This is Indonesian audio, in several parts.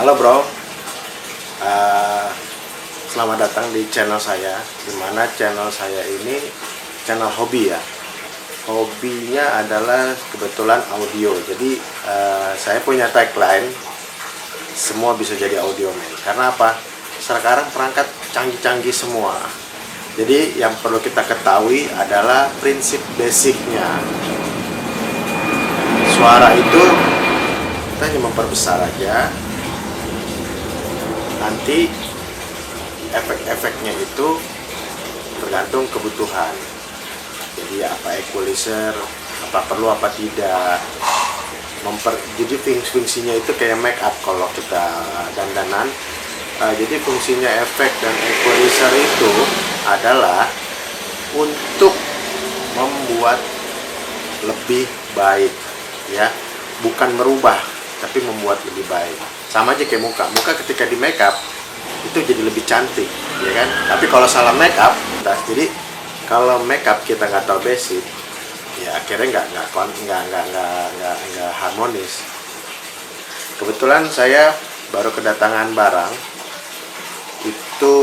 Halo bro, Eh, selamat datang di channel saya. Dimana channel saya ini channel hobi ya. Hobinya adalah kebetulan audio. Jadi saya punya tagline, semua bisa jadi audio man. Karena apa? Sekarang perangkat canggih-canggih semua. Jadi yang perlu kita ketahui adalah prinsip basicnya. Suara itu kita hanya memperbesar aja. Nanti efek-efeknya itu tergantung kebutuhan. Jadi apa equalizer, apa perlu apa tidak. Jadi fungsinya itu kayak make up kalau kita dandanan. Jadi fungsinya efek dan equalizer itu adalah untuk membuat lebih baik, ya, bukan merubah, tapi membuat lebih baik. Sama aja kayak muka ketika di make up itu jadi lebih cantik, ya kan? Tapi kalau salah make up, jadi kalau make up kita nggak tahu basic, ya akhirnya nggak harmonis. Kebetulan saya baru kedatangan barang itu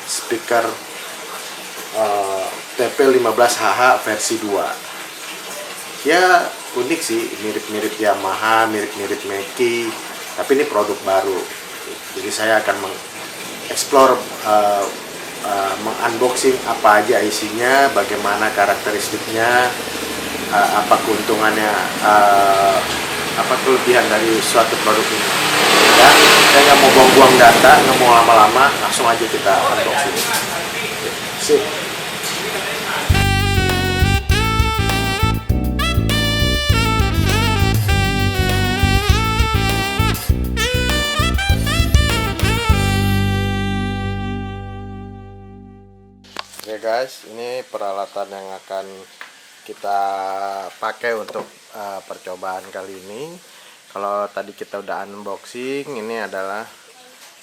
speaker TP15HH versi 2. Ya unik sih, mirip-mirip Yamaha, mirip-mirip Mackie, tapi ini produk baru. Jadi saya akan mengeksplor, mengunboxing apa aja isinya, bagaimana karakteristiknya, apa keuntungannya, apa kelebihan dari suatu produk ini. Ya, saya nggak mau buang-buang data, nggak mau lama-lama, langsung aja kita unboxing. Sip. Oke guys, ini peralatan yang akan kita pakai untuk percobaan kali ini. Kalau tadi kita udah unboxing, ini adalah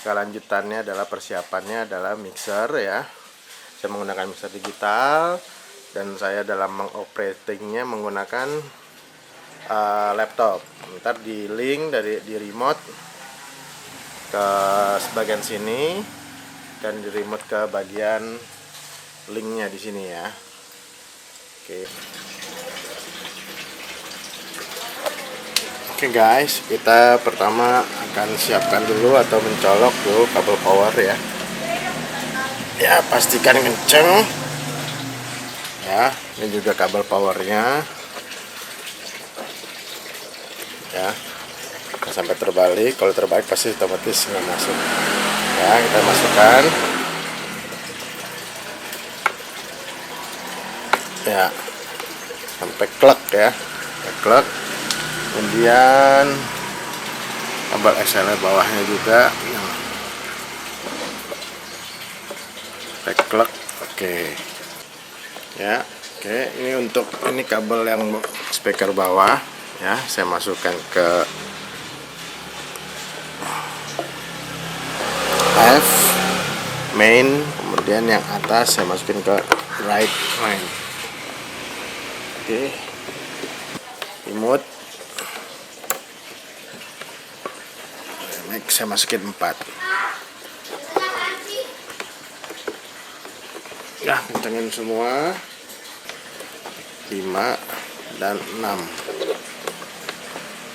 kelanjutannya, adalah persiapannya adalah mixer ya. Saya menggunakan mixer digital dan saya dalam mengoperatingnya menggunakan laptop. Ntar di link di remote ke bagian sini dan di remote ke bagian linknya di sini ya. Oke guys, kita pertama akan siapkan dulu atau mencolok dulu kabel power ya. Ya pastikan kenceng. Ya, ini juga kabel powernya. Ya, sampai terbalik. Kalau terbalik pasti otomatis nggak masuk. Ya, kita masukkan. Ya, sampai klek ya, klek. Kemudian kabel XLR bawahnya juga sampai klek. Oke ya, oke, ini untuk ini kabel yang speaker bawah ya, saya masukkan ke F main, kemudian yang atas saya masukin ke right line. Oke, remote saya masukin 4 ya, kencengin semua 5 dan 6.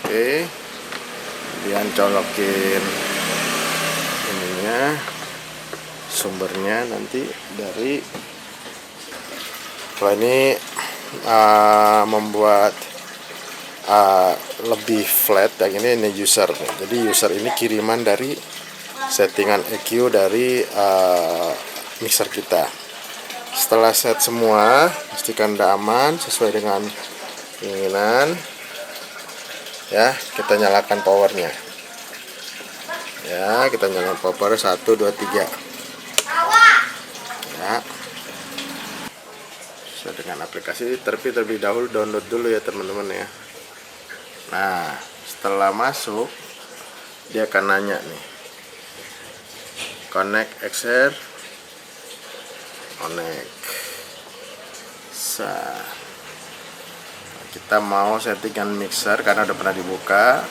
Oke, kemudian colokin ininya, sumbernya nanti dari, kalau ini membuat lebih flat, yang ini user. Jadi user ini kiriman dari settingan EQ dari mixer kita. Setelah set semua, pastikan udah aman sesuai dengan keinginan ya, kita nyalakan powernya ya, kita nyalakan power 1 2 3 ya, sesuai dengan aplikasi. Terlebih dahulu download dulu ya teman-teman ya. Nah, setelah masuk dia akan nanya nih, connect XR, connect. Kita mau settingan mixer karena udah pernah dibuka.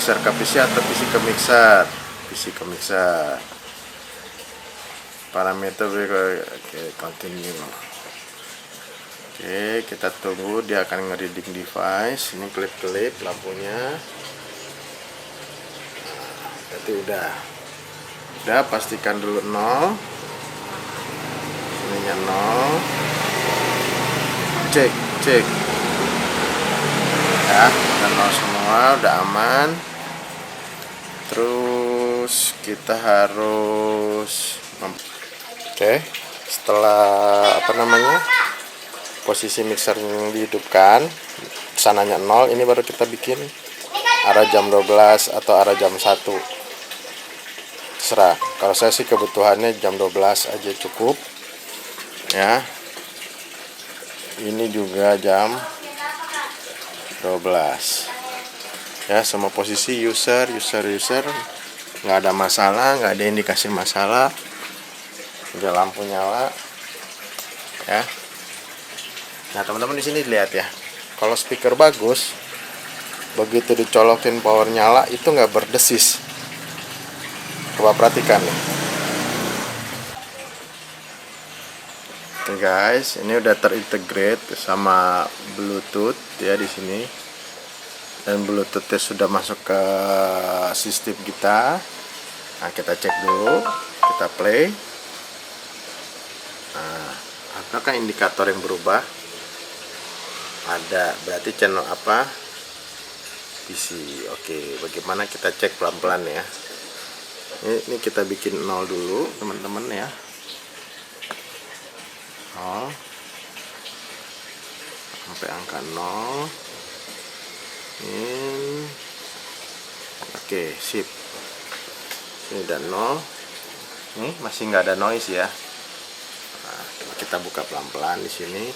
mixer ke PC atau PC ke mixer. PC ke mixer. Parameter oke, continue. Oke, kita tunggu dia akan nge-reading device. Ini klip-klip lampunya. Berarti udah, pastikan dulu 0, ininya 0, cek ya, udah 0 semua, udah aman. Terus kita harus setelah posisi mixer yang dihidupkan, sananya 0, ini baru kita bikin arah jam 12 atau arah jam 1, terserah. Kalau saya sih kebutuhannya jam 12 aja cukup ya. Ini juga jam 12 ya, semua posisi user nggak ada masalah, nggak ada indikasi masalah. Udah lampu nyala ya. Nah teman-teman di sini lihat ya, kalau speaker bagus, begitu dicolokin power nyala itu nggak berdesis. Coba perhatikan nih. Oke guys, ini udah terintegrate sama Bluetooth ya di sini, dan Bluetoothnya sudah masuk ke sistem kita. Nah kita cek dulu, kita play. Nah, apakah indikator yang berubah? Ada, berarti channel apa? PC. Oke, bagaimana kita cek pelan-pelan ya. Ini kita bikin 0 dulu teman-teman ya. 0 sampai angka 0. Oke, sip. Ini udah 0. Ini masih nggak ada noise ya. Nah, kita buka pelan-pelan di sini.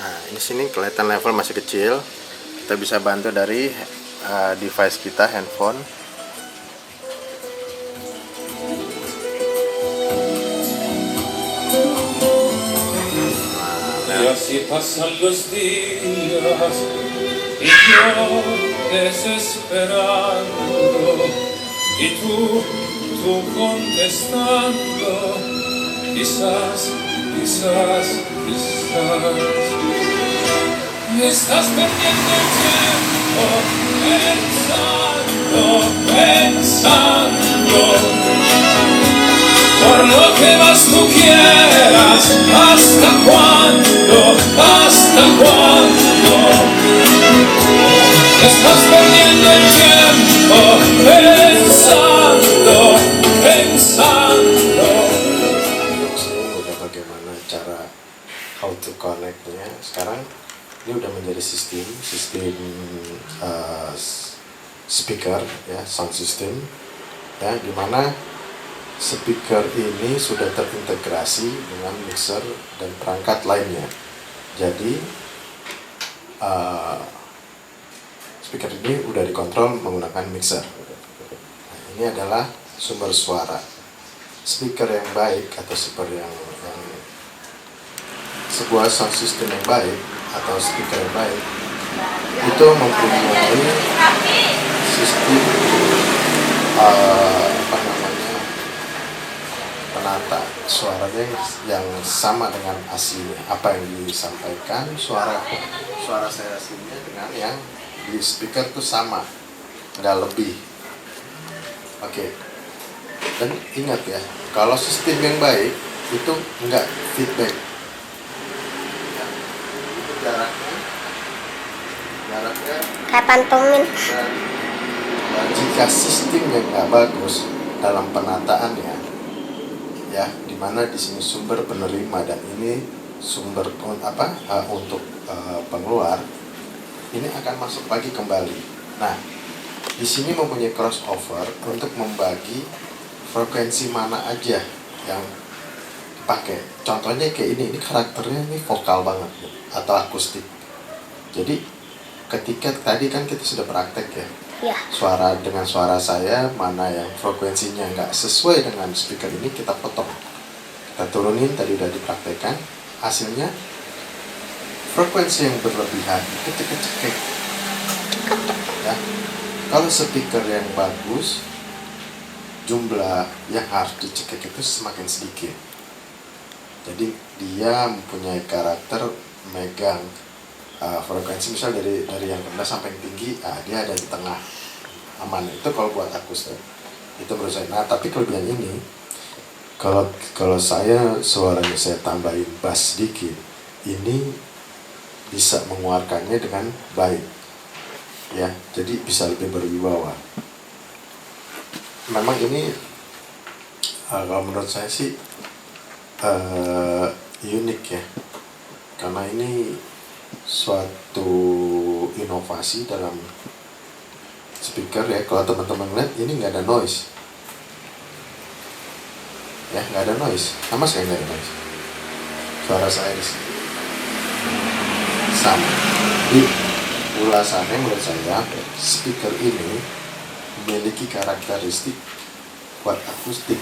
Nah, ini sini kelihatan level masih kecil. Kita bisa bantu dari device kita, handphone. Y así pasan los días y yo desesperando y tú contestando, quizás me estás perdiendo el tiempo pensando por lo que más tú quieras. ¿Hasta cuándo? Estás perdiendo el tiempo pensando. Udah bagaimana cara how to connect-nya. Sekarang ini udah menjadi sistem speaker ya, sound system ya, dimana speaker ini sudah terintegrasi dengan mixer dan perangkat lainnya. Jadi speaker ini udah dikontrol menggunakan mixer. Nah, ini adalah sumber suara. Speaker yang baik atau sebuah sound system yang baik atau speaker yang baik itu mempunyai sistem penata suaranya yang sama dengan aslinya. Apa yang disampaikan suara saya aslinya dengan yang di speaker itu sama, nggak lebih. Oke. Dan ingat ya, kalau sistem yang baik itu nggak feedback. Ya, itu jaraknya kayak pantumin. Dan jika sistem yang nggak bagus dalam penataannya, ya, dimana di sini sumber penerima dan ini sumber untuk pengeluar, ini akan masuk lagi kembali. Nah, di sini mempunyai crossover untuk membagi frekuensi mana aja yang dipakai. Contohnya kayak ini karakternya ini vokal banget atau akustik. Jadi ketika tadi kan kita sudah praktek ya, Ya. Dengan suara saya, mana yang frekuensinya nggak sesuai dengan speaker ini, kita potong. Kita turunin, tadi udah dipraktekkan. Hasilnya, frekuensi yang berlebihan itu cekek-cekek. Ya. Kalau speaker yang bagus, jumlah yang harus dicekek itu semakin sedikit. Jadi dia mempunyai karakter megang frekuensi, misal dari yang rendah sampai yang tinggi, dia ada di tengah, aman. Itu kalau buat akustik, itu menurut saya. Nah, tapi kelebihan ini, kalau suaranya saya tambahin bass sedikit, ini bisa mengeluarkannya dengan baik, ya. Jadi bisa lebih berwibawa. Memang ini kalau menurut saya sih unik ya, karena ini suatu inovasi dalam speaker ya. Kalau teman-teman lihat, ini nggak ada noise ya, nggak ada noise, sama sekali nggak ada noise. Suara saya di sini sama. Di ulasannya menurut saya, speaker ini memiliki karakteristik kuat akustik,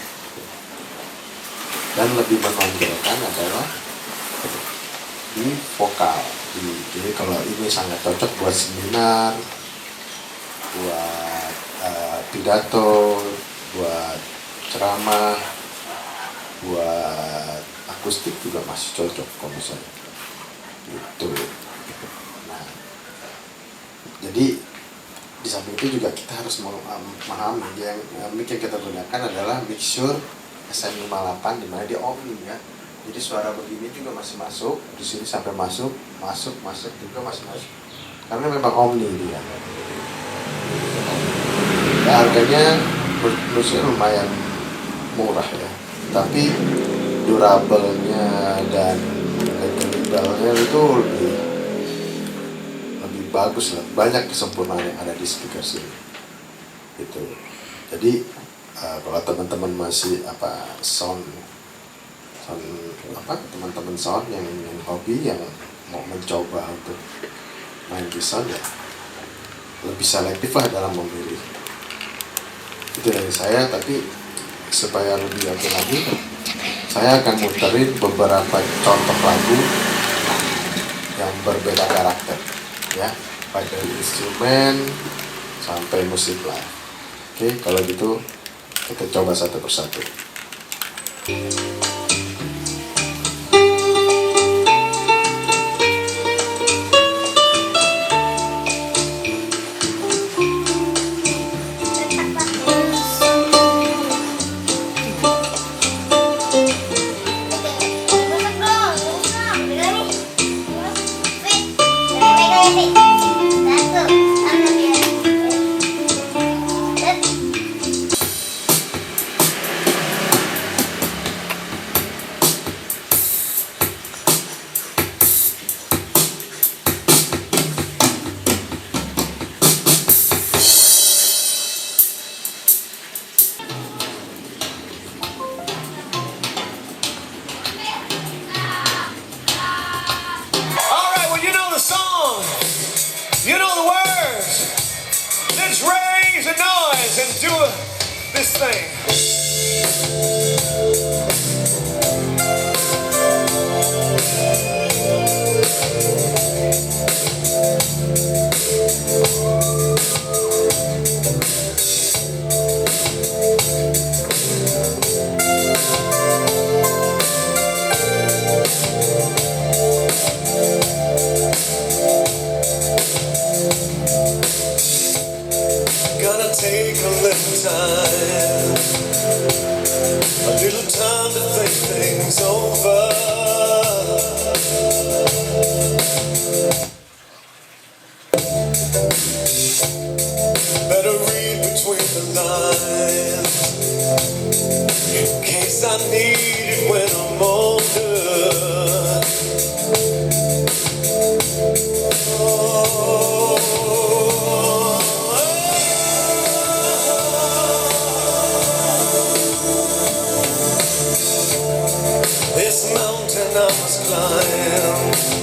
dan lebih menonjolkan adalah di vokal. Jadi kalau ini sangat cocok buat seminar, buat pidato, buat ceramah, buat akustik juga masih cocok kalau misalnya gitu. Nah, jadi di samping itu juga kita harus memahami yang mic yang kita gunakan adalah mixture SM58, dimana dia omni ya. Jadi suara begini juga masih masuk, di sini sampai masuk juga masih masuk, karena memang omni dia. Ya, harganya menurut saya lumayan murah ya, tapi durable-nya dan legal-legalnya itu lebih bagus lah. Banyak kesempurnaan yang ada di speaker sini itu. Jadi kalau teman-teman masih teman-teman sound yang hobi, yang mau mencoba untuk main di sound, ya lebih selektif lah dalam memilih. Itu dari saya, tapi supaya lebih yakin lagi, saya akan muterin beberapa contoh lagu yang berbeda karakter ya, baik dari instrumen sampai musik live. Oke, kalau gitu kita coba satu persatu. You know the words. Let's raise a noise and do this thing. Gonna take a little time, a little time to think things over. Better read between the lines, in case I need it when I'm older. This mountain I must climb,